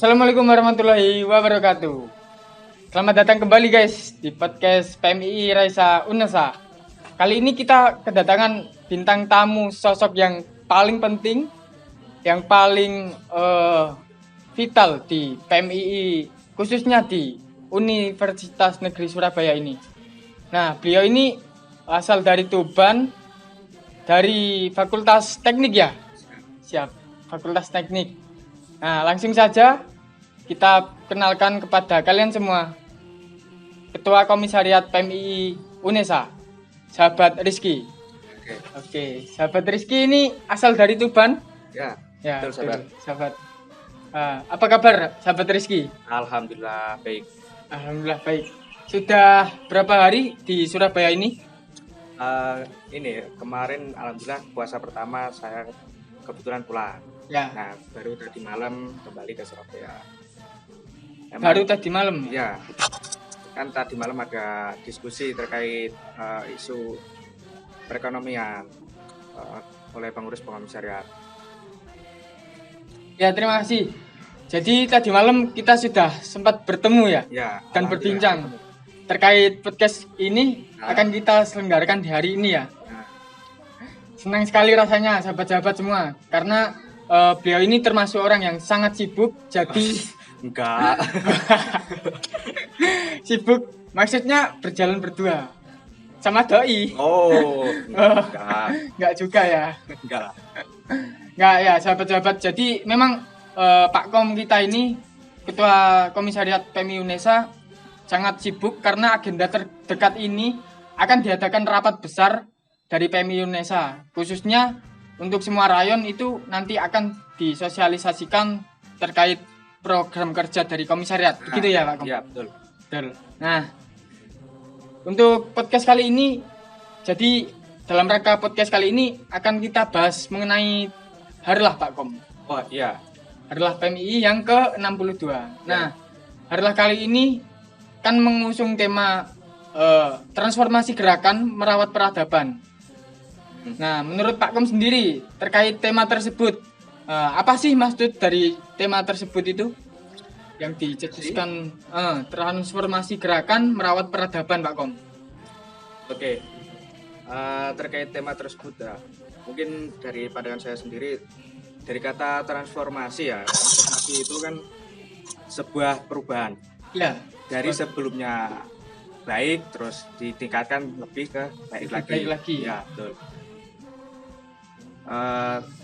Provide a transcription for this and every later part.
Assalamualaikum warahmatullahi wabarakatuh. Selamat datang kembali guys di podcast PMII Raisa Unesa. Kali ini kita kedatangan bintang tamu sosok yang paling penting, yang paling vital di PMII, khususnya di Universitas Negeri Surabaya ini. Nah, beliau ini asal dari Tuban, dari Fakultas Teknik ya? Siap, Fakultas Teknik. Nah, langsung saja kita kenalkan kepada kalian semua. Ketua Komisariat PMII Unesa, sahabat Rizky. Oke, sahabat Rizky ini asal dari Tuban? Ya, betul, sahabat. Apa kabar sahabat Rizky? Alhamdulillah baik. Alhamdulillah baik. Sudah berapa hari di Surabaya ini? Ini kemarin alhamdulillah puasa pertama saya kebetulan pulang. Ya. Nah, baru tadi malam kembali ke Surabaya. Baru tadi malam? Ya. Kan tadi malam ada diskusi terkait isu perekonomian oleh pengurus komisariat. Ya, terima kasih. Jadi tadi malam kita sudah sempat bertemu ya? Ya. Dan berbincang terkait podcast ini akan kita selenggarakan di hari ini ya. Senang sekali rasanya sahabat-sahabat semua karena beliau ini termasuk orang yang sangat sibuk. Jadi enggak. Sibuk maksudnya berjalan berdua sama doi. Oh, enggak juga ya. Enggak. Enggak ya sahabat-sahabat. Jadi memang Pak Kom kita ini Ketua Komisariat PMII Unesa sangat sibuk karena agenda terdekat ini akan diadakan rapat besar dari PMII Unesa, khususnya untuk semua rayon itu nanti akan disosialisasikan terkait program kerja dari komisariat. Begitu ya Pak Kom? Iya, betul. Nah, untuk podcast kali ini, jadi dalam rangka podcast kali ini akan kita bahas mengenai Harlah Pak Kom. Oh iya. Harlah PMII yang ke-62. Nah, Harlah kali ini kan mengusung tema transformasi gerakan merawat peradaban. Nah, menurut Pak Kom sendiri terkait tema tersebut, apa sih maksud dari tema tersebut itu yang dicetuskan transformasi gerakan merawat peradaban, Pak Kom? Oke, terkait tema tersebut ya, mungkin dari pandangan saya sendiri, dari kata transformasi ya, transformasi itu kan sebuah perubahan. Ya. Dari sebelumnya baik, terus ditingkatkan lebih ke baik lagi. Ya, betul.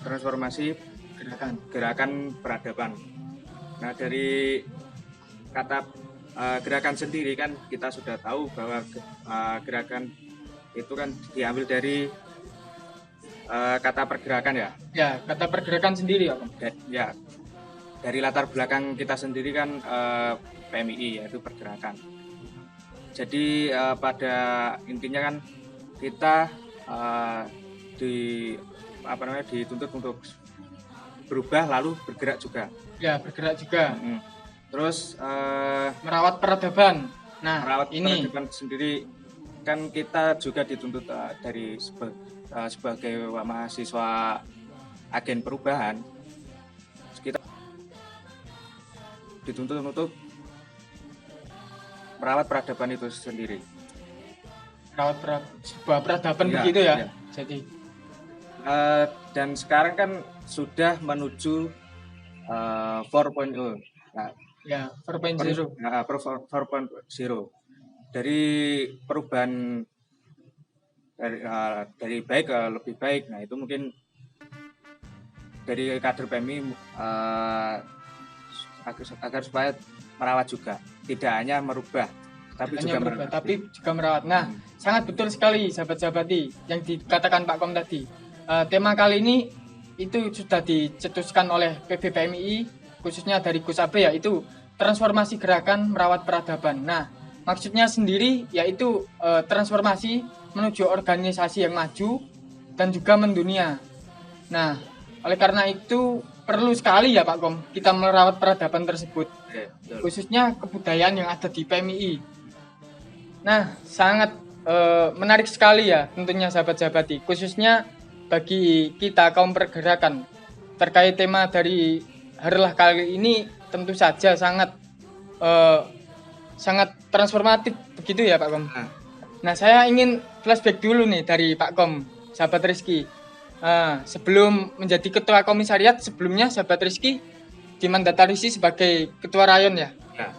Transformasi gerakan peradaban. Nah, dari kata gerakan sendiri kan kita sudah tahu bahwa gerakan itu kan diambil dari kata pergerakan ya. Ya, kata pergerakan sendiri ya. Ya, dari latar belakang kita sendiri kan PMII yaitu pergerakan. Jadi pada intinya kan kita dituntut untuk berubah lalu bergerak juga. Ya, bergerak juga. Terus merawat peradaban. Nah, merawat ini peradaban sendiri kan kita juga dituntut dari sebagai mahasiswa agen perubahan. Kita dituntut untuk merawat peradaban itu sendiri. Merawat sebuah peradaban begitu ya. Jadi dan sekarang kan sudah menuju 4.0. Nah, ya, 4.0. 4.0. Dari perubahan dari baik ke lebih baik. Nah, itu mungkin dari kader PMI agar supaya merawat juga, tidak hanya merubah tapi juga merawat. Nah, sangat betul sekali sahabat-sahabat yang dikatakan Pak Kom tadi. Tema kali ini itu sudah dicetuskan oleh PBPMII, khususnya dari Gus Abe, yaitu transformasi gerakan merawat peradaban. Nah, maksudnya sendiri yaitu transformasi menuju organisasi yang maju dan juga mendunia. Nah, oleh karena itu perlu sekali ya Pak Kom kita merawat peradaban tersebut, khususnya kebudayaan yang ada di PMII. Nah, sangat menarik sekali ya tentunya sahabat-sahabati, khususnya bagi kita kaum pergerakan terkait tema dari Harlah kali ini tentu saja sangat eh, sangat transformatif begitu ya Pak Kom. Nah, Nah, saya ingin flashback dulu nih dari Pak Kom, sahabat Rizky. Sebelum menjadi ketua komisariat, sebelumnya sahabat Rizky dimandatarisi sebagai ketua rayon ya. ya,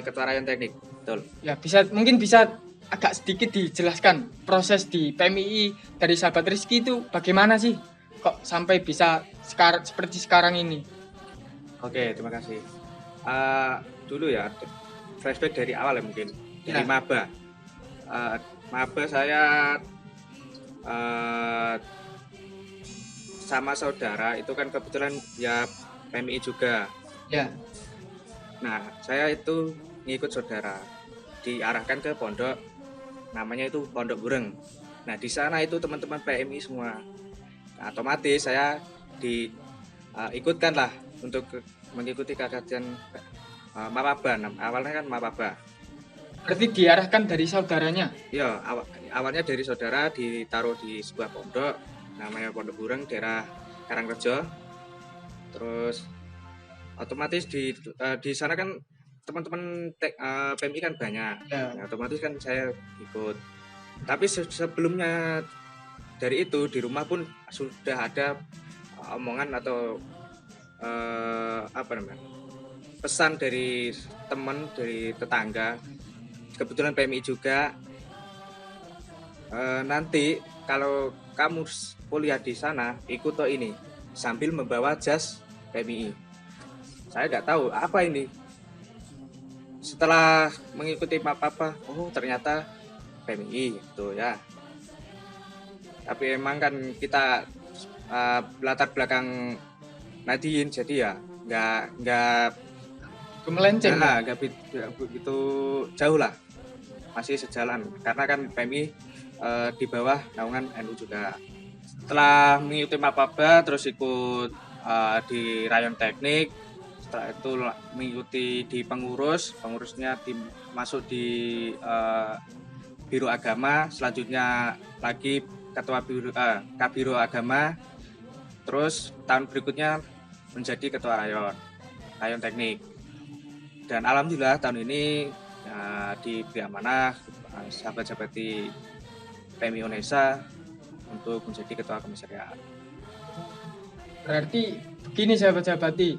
ketua rayon teknik, betul. Ya, mungkin bisa agak sedikit dijelaskan proses di PMII dari sahabat Rizky itu bagaimana sih? Kok sampai bisa seperti sekarang ini? Oke, terima kasih. Dulu ya, flashback dari awal ya mungkin, dari Ya. maba. Maba saya sama saudara itu kan kebetulan ya PMI juga. Ya. Nah, saya itu ngikut saudara, diarahkan ke pondok, namanya itu Pondok Bureng. Nah, di sana itu teman-teman PMI semua. Nah, otomatis saya ikutkan lah untuk mengikuti kajian Mapaba. Awalnya kan Mapaba. Berarti diarahkan dari saudaranya. Ya, awalnya dari saudara ditaruh di sebuah pondok, namanya Pondok Bureng, daerah Karangrejo. Terus otomatis di sana kan teman-teman PMI kan banyak. Ya. Nah, otomatis kan saya ikut. Tapi sebelumnya dari itu di rumah pun sudah ada omongan atau pesan dari teman, dari tetangga, kebetulan PMI juga, nanti kalau kamu kuliah di sana ikut ini sambil membawa jas PMI. Saya nggak tahu apa ini. Setelah mengikuti apa, oh ternyata PMI gitu ya. Tapi emang kan kita latar belakang Nadine, jadi ya nggak Melenceng. nggak begitu jauh lah, masih sejalan karena kan PMI di bawah naungan NU juga. Setelah mengikuti Mapaba terus ikut di rayon teknik, setelah itu mengikuti di pengurusnya masuk di Biro Agama, selanjutnya lagi ketua Kabiro Agama, terus tahun berikutnya menjadi ketua rayon teknik. Dan alhamdulillah tahun ini diberi amanah sahabat-sahabat di PMI Unesa untuk menjadi ketua komisariat. Berarti begini sahabat-sahabati,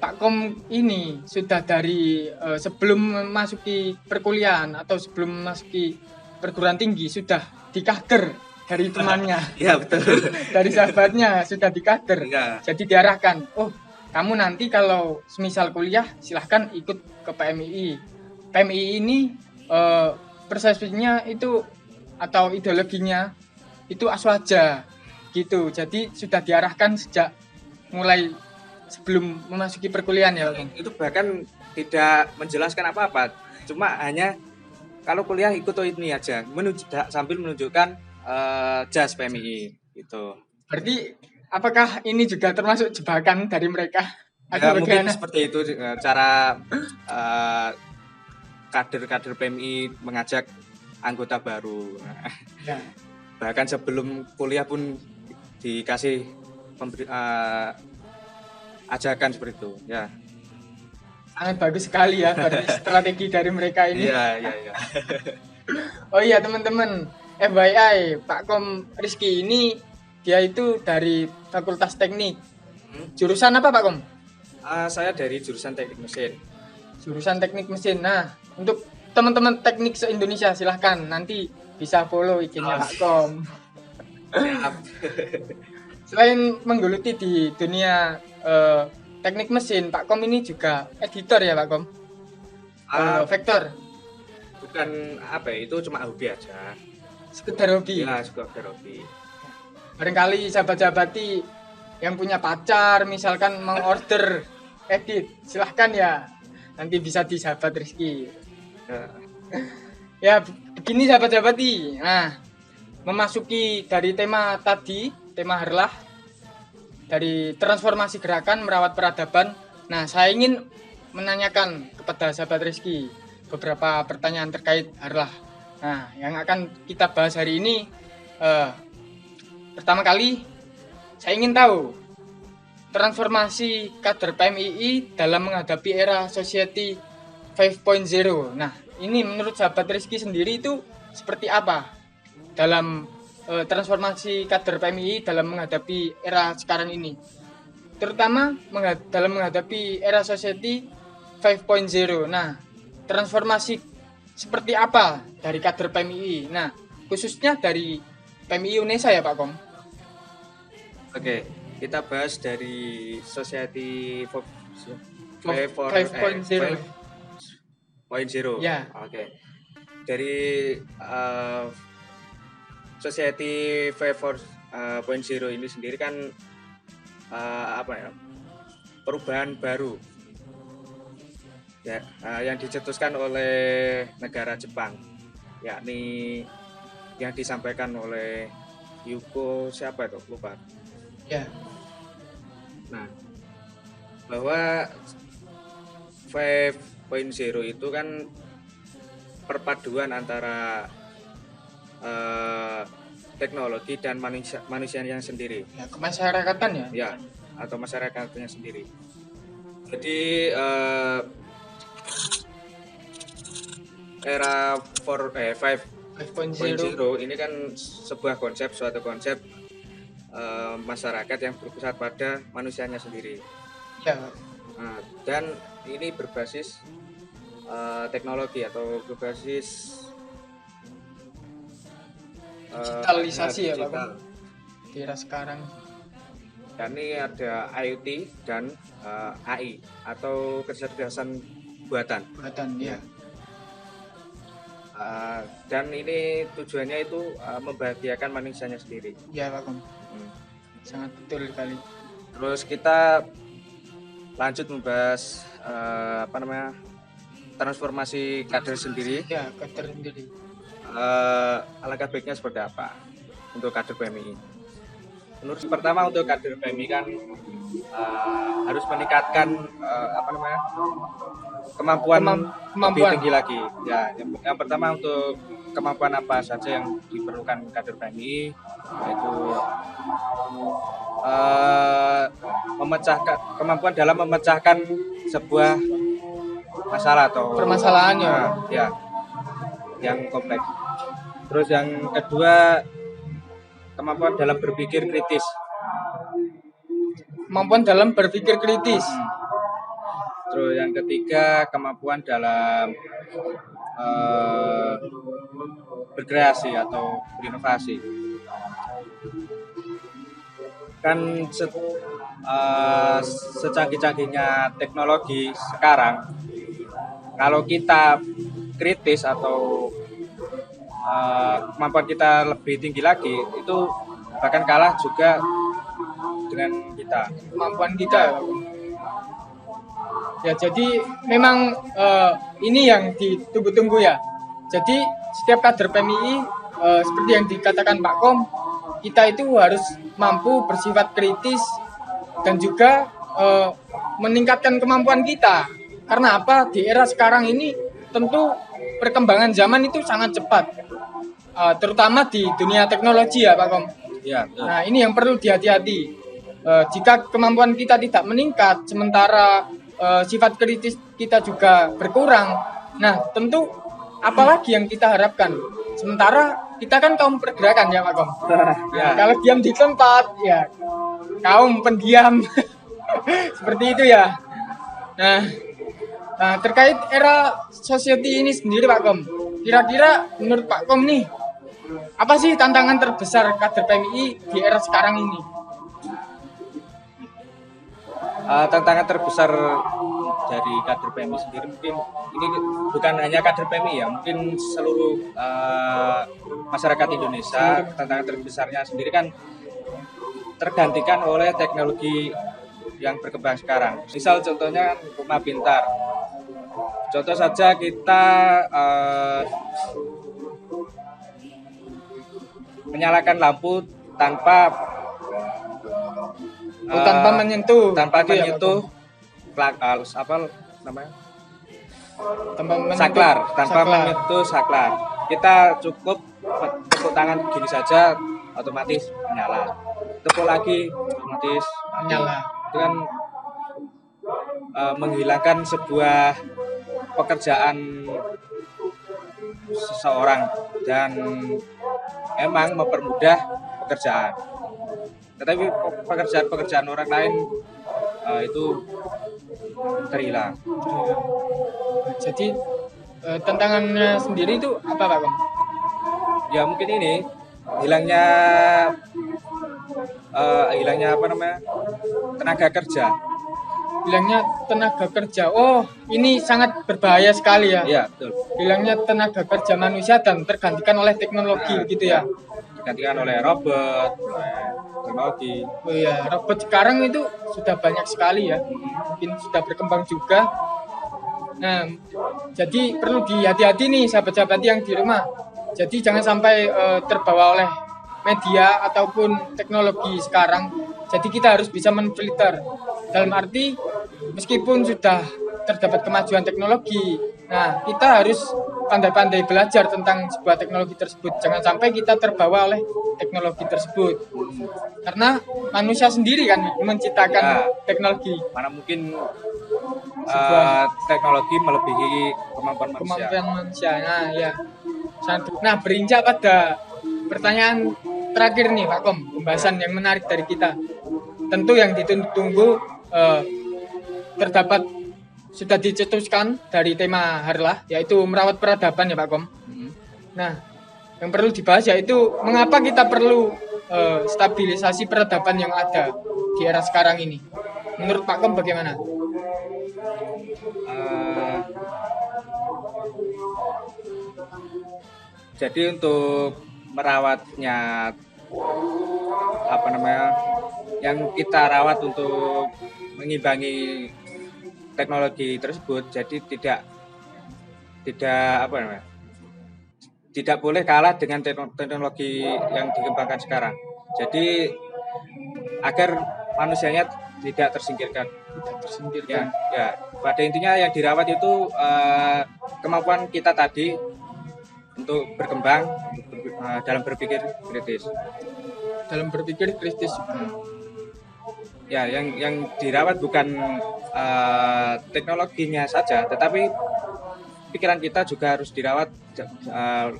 Pak Kom ini sudah dari sebelum memasuki perkuliahan atau sebelum memasuki perguruan tinggi sudah dikader dari temannya. Iya betul. Dari sahabatnya sudah dikader. Ya. Jadi diarahkan, oh kamu nanti kalau semisal kuliah silahkan ikut ke PMII. PMII ini persepsinya itu atau ideologinya itu aswaja gitu. Jadi sudah diarahkan sejak mulai sebelum memasuki perkuliahan ya Pak. Itu bahkan tidak menjelaskan apa-apa, cuma hanya kalau kuliah ikut ini aja, sambil menunjukkan jas PMI gitu. Berarti apakah ini juga termasuk jebakan dari mereka? Ya, Atau mungkin bagaimana? seperti itu cara kader-kader PMI mengajak anggota baru. Ya. Bahkan sebelum kuliah pun dikasih ajakan seperti itu. Ya. Sangat bagus sekali ya berarti strategi dari mereka ini. Iya. Oh iya teman-teman, FYI Pak Kom Rizky ini dia itu dari Fakultas Teknik. Jurusan apa Pak Kom? Saya dari jurusan teknik mesin. Jurusan Teknik Mesin. Nah, untuk teman-teman teknik se-Indonesia silahkan nanti bisa follow IG-nya Pak Kom. Selain menggeluti di dunia teknik mesin, Pak Kom ini juga editor ya Pak Kom? Vektor. Bukan apa ya, itu cuma hobi aja. Sekedar hobi. Ya, sekedar hobi. Barangkali sahabat-sahabati yang punya pacar misalkan mau order edit, silahkan ya. Nanti bisa di sahabat Rizky. Ya, begini sahabat-sahabati. Nah, memasuki dari tema tadi, tema Harlah dari transformasi gerakan merawat peradaban. Nah, saya ingin menanyakan kepada sahabat Rizky beberapa pertanyaan terkait Harlah. Nah, yang akan kita bahas hari ini pertama kali saya ingin tahu transformasi kader PMII dalam menghadapi era society 5.0. Nah, ini menurut sahabat Rizky sendiri itu seperti apa dalam transformasi kader PMII dalam menghadapi era sekarang ini? Terutama dalam menghadapi era society 5.0. Nah, transformasi seperti apa dari kader PMII? Nah, khususnya dari PMII Indonesia ya Pak Kom? Oke, kita bahas dari Society 5.0. Ya. Oke. Dari Society 5.0 ini sendiri kan apa ya? Perubahan baru. Ya, yang dicetuskan oleh negara Jepang, yakni yang disampaikan oleh Yuko siapa itu? Lupa. Ya. Nah, bahwa 5.0 itu kan perpaduan antara teknologi dan manusianya sendiri. Ya, kemasyarakatan ya. Ya, atau masyarakatnya sendiri. Jadi era 5.0 ini kan sebuah suatu konsep masyarakat yang berpusat pada manusianya sendiri. Ya. Nah, dan ini berbasis teknologi atau berbasis digitalisasi ya Pak. digital. Di era sekarang. Dan ini ada IoT dan AI atau kecerdasan buatan. Ya. Dan ini tujuannya itu membahagiakan manusianya sendiri. Ya Pak Kom. Sangat betul sekali. Terus kita lanjut membahas transformasi kader sendiri. Ya, kader sendiri. Alangkah baiknya seperti apa untuk kader PMI? Menurut pertama untuk kader PMI kan harus meningkatkan kemampuan lebih tinggi lagi. Ya, yang pertama untuk kemampuan apa saja yang diperlukan kader PMI, yaitu kemampuan dalam memecahkan sebuah masalah atau permasalahan ya yang kompleks. Terus yang kedua, kemampuan dalam berpikir kritis. Kemampuan dalam berpikir kritis. Terus yang ketiga, kemampuan dalam berkreasi atau berinovasi. Kan secanggih-canggihnya teknologi sekarang, kalau kita kritis atau kemampuan kita lebih tinggi lagi, itu bahkan kalah juga dengan kita. Kemampuan kita ya. Ya, jadi memang ini yang ditunggu-tunggu ya. Jadi setiap kader PMII seperti yang dikatakan Pak Kom, kita itu harus mampu bersifat kritis dan juga meningkatkan kemampuan kita. Karena apa? Di era sekarang ini tentu perkembangan zaman itu sangat cepat, terutama di dunia teknologi ya Pak Kom. Ya, nah ini yang perlu dihati-hati. Jika kemampuan kita tidak meningkat, sementara sifat kritis kita juga berkurang, nah tentu apalagi yang kita harapkan. Sementara kita kan kaum pergerakan ya Pak Kom. Ya. Kalau diam di tempat ya kaum pendiam. Seperti itu ya. Nah, terkait era society ini sendiri Pak Kom, kira-kira menurut Pak Kom nih, apa sih tantangan terbesar kader PMII di era sekarang ini? Tantangan terbesar dari kader PMI sendiri, mungkin ini bukan hanya kader PMI ya, mungkin seluruh masyarakat Indonesia. Tantangan terbesarnya sendiri kan tergantikan oleh teknologi yang berkembang sekarang. Misal contohnya rumah pintar. Contoh saja kita menyalakan lampu tanpa menyentuh apa namanya? Saklar. Tanpa menyentuh saklar. Kita cukup tepuk tangan gini saja otomatis menyala. Tepuk lagi otomatis menyala. itu kan menghilangkan sebuah pekerjaan seseorang dan emang mempermudah pekerjaan. Tetapi pekerjaan orang lain itu terhilang. Jadi tantangannya sendiri itu apa Pak Kom? Ya mungkin ini hilangnya tenaga kerja. Hilangnya tenaga kerja. Oh, ini sangat berbahaya sekali ya. Iya, betul. Hilangnya tenaga kerja manusia dan tergantikan oleh teknologi gitu ya. Digantikan oleh robot, oleh teknologi. Oh iya, robot sekarang itu sudah banyak sekali ya. Mungkin sudah berkembang juga. Nah, jadi perlu dihati-hati nih sahabat-sahabat yang di rumah. Jadi jangan sampai terbawa oleh media ataupun teknologi sekarang. Jadi kita harus bisa menfilter. Dalam arti meskipun sudah terdapat kemajuan teknologi, nah kita harus pandai-pandai belajar tentang sebuah teknologi tersebut. Jangan sampai kita terbawa oleh teknologi tersebut. Karena manusia sendiri kan menciptakan teknologi. Mana mungkin Sebuah teknologi melebihi kemampuan manusia. Nah, ya. Nah, berinjak pada pertanyaan terakhir nih Pak Kom, pembahasan yang menarik dari kita. Tentu yang ditunggu terdapat sudah dicetuskan dari tema Harlah, yaitu merawat peradaban ya Pak Kom. Nah, yang perlu dibahas yaitu mengapa kita perlu stabilisasi peradaban yang ada di era sekarang ini. Menurut Pak Kom bagaimana? Jadi untuk merawatnya yang kita rawat untuk mengimbangi teknologi tersebut, jadi tidak boleh kalah dengan teknologi yang dikembangkan sekarang. Jadi agar manusianya tidak tersingkirkan. Ya, pada intinya yang dirawat itu kemampuan kita tadi untuk berkembang dalam berpikir kritis. Ya, yang dirawat bukan teknologinya saja, tetapi pikiran kita juga harus dirawat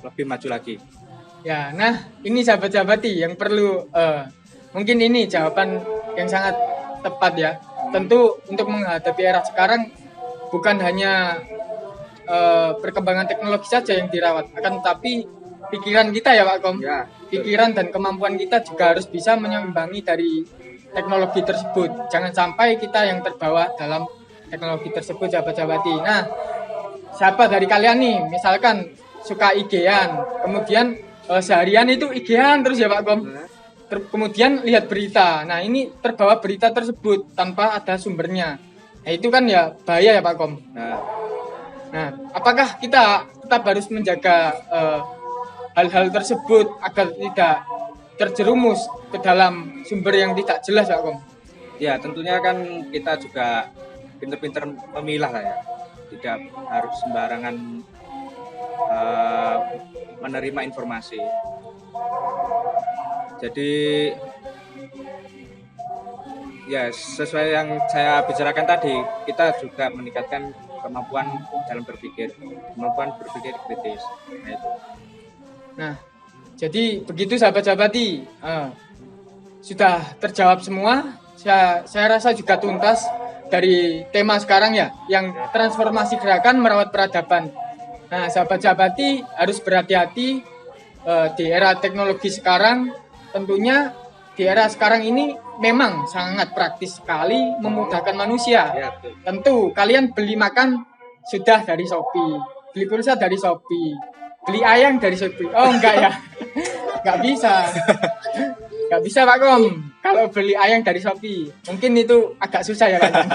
lebih maju lagi. Ya, nah ini sahabat-sahabati yang perlu mungkin ini jawaban yang sangat tepat ya. Tentu untuk menghadapi era sekarang bukan hanya perkembangan teknologi saja yang dirawat, akan tetapi pikiran kita ya Pak Kom. Ya, pikiran dan kemampuan kita juga harus bisa menyimbangi dari teknologi tersebut. Jangan sampai kita yang terbawa dalam teknologi tersebut sahabat-sahabati. Nah, siapa dari kalian nih misalkan suka IG-an, kemudian seharian itu IG-an terus ya Pak Kom. Kemudian lihat berita. Nah, ini terbawa berita tersebut tanpa ada sumbernya. Nah, itu kan ya bahaya ya Pak Kom. Nah, apakah kita tetap harus menjaga hal-hal tersebut agar tidak terjerumus ke dalam sumber yang tidak jelas Pak Kom? Ya, tentunya kan kita juga pinter-pinter memilah lah ya. Tidak harus sembarangan menerima informasi. Jadi ya sesuai yang saya bicarakan tadi, kita juga meningkatkan kemampuan dalam berpikir, kemampuan berpikir kritis. Nah, jadi begitu sahabat-sahabati, sudah terjawab semua. Saya rasa juga tuntas dari tema sekarang ya, yang transformasi gerakan merawat peradaban. Nah, sahabat-sahabati harus berhati-hati di era teknologi sekarang. Tentunya di era sekarang ini memang sangat praktis sekali memudahkan manusia. Ya, tentu kalian beli makan sudah dari Shopee, beli pulsa dari Shopee, beli ayam dari Shopee. Oh enggak ya, nggak bisa Pak Kom. Kalau beli ayam dari Shopee, mungkin itu agak susah ya Pak Kom.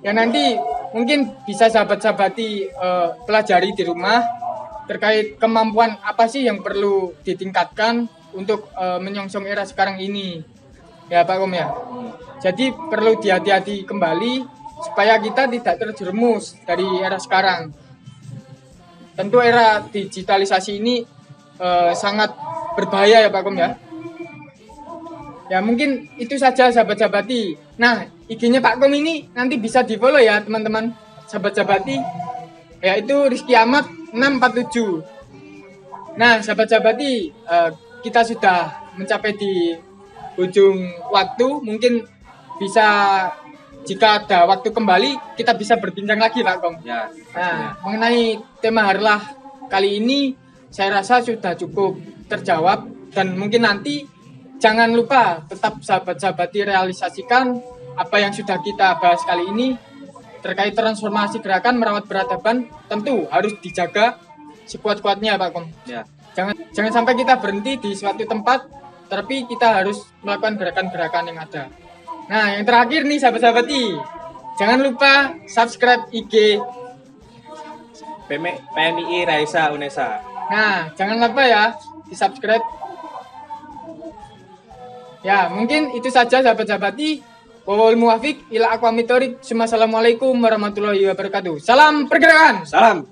Ya nanti mungkin bisa sahabat-sahabati pelajari di rumah terkait kemampuan apa sih yang perlu ditingkatkan untuk menyongsong era sekarang ini. Ya Pak Kom ya. Jadi perlu dihati-hati kembali supaya kita tidak terjerumus dari era sekarang. Tentu era digitalisasi ini sangat berbahaya ya Pak Kom ya. Ya mungkin itu saja sahabat Sabati. Nah, IG-nya Pak Kom ini nanti bisa di-follow ya teman-teman sahabat Sabati. Yaitu Rizky Ahmad 647. Nah, sahabat Sabati, kita sudah mencapai di ujung waktu. Mungkin bisa jika ada waktu kembali kita bisa berbincang lagi Pak Kom. Ya. Nah, mengenai tema Harlah kali ini saya rasa sudah cukup terjawab dan mungkin nanti jangan lupa tetap sahabat-sahabati realisasikan apa yang sudah kita bahas kali ini terkait transformasi gerakan merawat peradaban tentu harus dijaga sekuat-kuatnya Pak Kom. Ya. Jangan sampai kita berhenti di suatu tempat tapi kita harus melakukan gerakan-gerakan yang ada. Nah, yang terakhir nih sahabat-sahabati, jangan lupa subscribe IG PMI Raisa Unesa. Nah, jangan lupa ya di subscribe. Ya, mungkin itu saja sahabat-sahabati. Wawal muwafiq ila aqwamit thoriq. Assalamualaikum warahmatullahi wabarakatuh. Salam pergerakan. Salam.